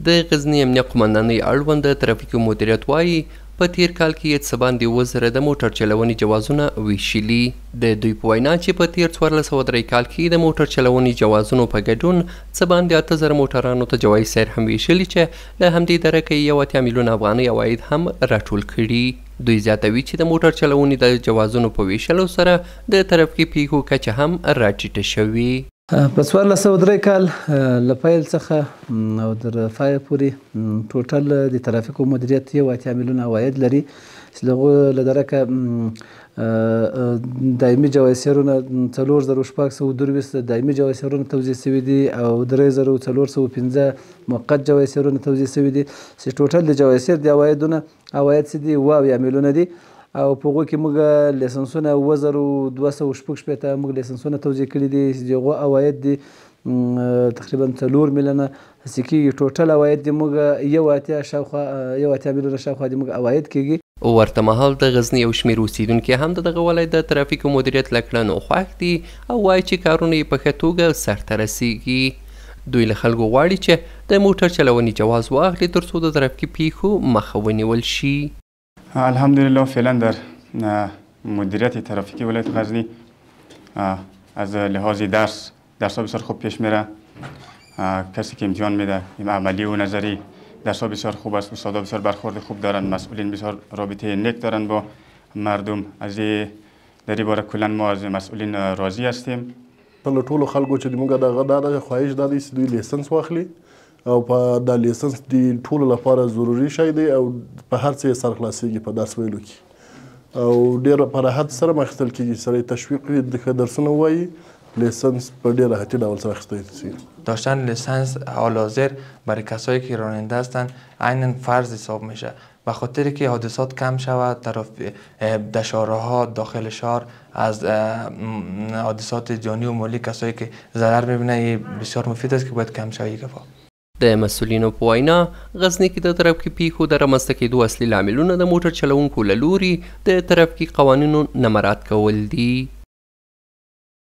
د غزني امنیه قمندانۍ اړوند د ترافیکي مدیریت وایي په تیر کال کې یې څه باندې 7,000 د موټر چلونې جوازونه ویشلي. د دوی په وینا چې په تیر 1403 کال کې د موټر چلونې جوازونو په ګډون څه باندې 8,000 موټرانو ته جواز سیر هم ویشلي چې له همدې درکه یې 80 میلیونه افغانۍ عواید هم راټول کړي. دوی زیاتوي چې د موټر چلونې د جوازونو په ویشلو سره د ترافیکي پیښو کچه هم راټیټه شوې. په 1403 کال له پیل څخه او تر پایه پورې ټوټل د ترافیکو مدیریت 80 میلیونه عواید لري چې له هغو له درکه دایمي جواز سیرونه 4,623 دایمي جواز سیرونه توزیع شوي دي او 3,415 موقت جواز سیرونه توزیع شوي دي چې ټوټل د جواز سیر د عواید څه دي 7 میلیونه دي او په هغو کې موږ لیسنسونه 2,216 موږ لیسنسونه توزیع کړي دي چې د هغو عواید دي تقریبا 4 میلیونه هسې کېږي. ټوټل عواید د موږ 80 میلیونه شاوخوا د موږ عواید کېږي. ورته مهال د غزني یو شمېر اوسیدونکي هم د دغه ولایت د ترافیکو مدیریت له کړنو خوښ دي او وایي چې کارونه یې په ښه توګه سرته رسیږي. دوی له خلکو غواړي چې د موټر چلونې جواز واخلي تر څو د ترافیکي پیښو مخه ونیول شي. الحمدلله فعلا در مدیریت ترافیکی ولایت غزنی از لحاظ درس بسیار خوب پیش میره. کسی که امتحان میده عملی و نظری درس بسیار خوب است. استادا بسیار برخورد خوب دارن. مسئولین بسیار رابطه نیک دارن با مردم. از در این باره کلا ما از مسئولین راضی هستیم. په ټولو خلکو چې موږ دغه خواهش دا دی چې دوی لیسنس واخلي او په دا لیسنس د ټولو لپاره ضروري شی دی او په هر څه یې سر خلاصېږي په درس ویلو کې او ډېر په راحت سره اخیستل کېږي. سړی تشویق کړي د ښه درسونه ووایي لیسنس په ډېر راحتي ډول سره اخیستی شي. داشتن لیسنس حال حاضر برای کسایی که راننده هستند عیناً فرض حساب میشه به خاطر که حادثات کم شود در شهرها داخل شهر از حادثات جانی و مالی کسایی که ضرر میبینه بسیار مفید است که باید کم شود. د مسؤلینو په وینا غزني کې د ترافیکي پیښو د رامنځته کېدو اصلي لاملونه د موټر چلوونکو له لوري د ترافیکي قوانینو نه مراعت کول دي.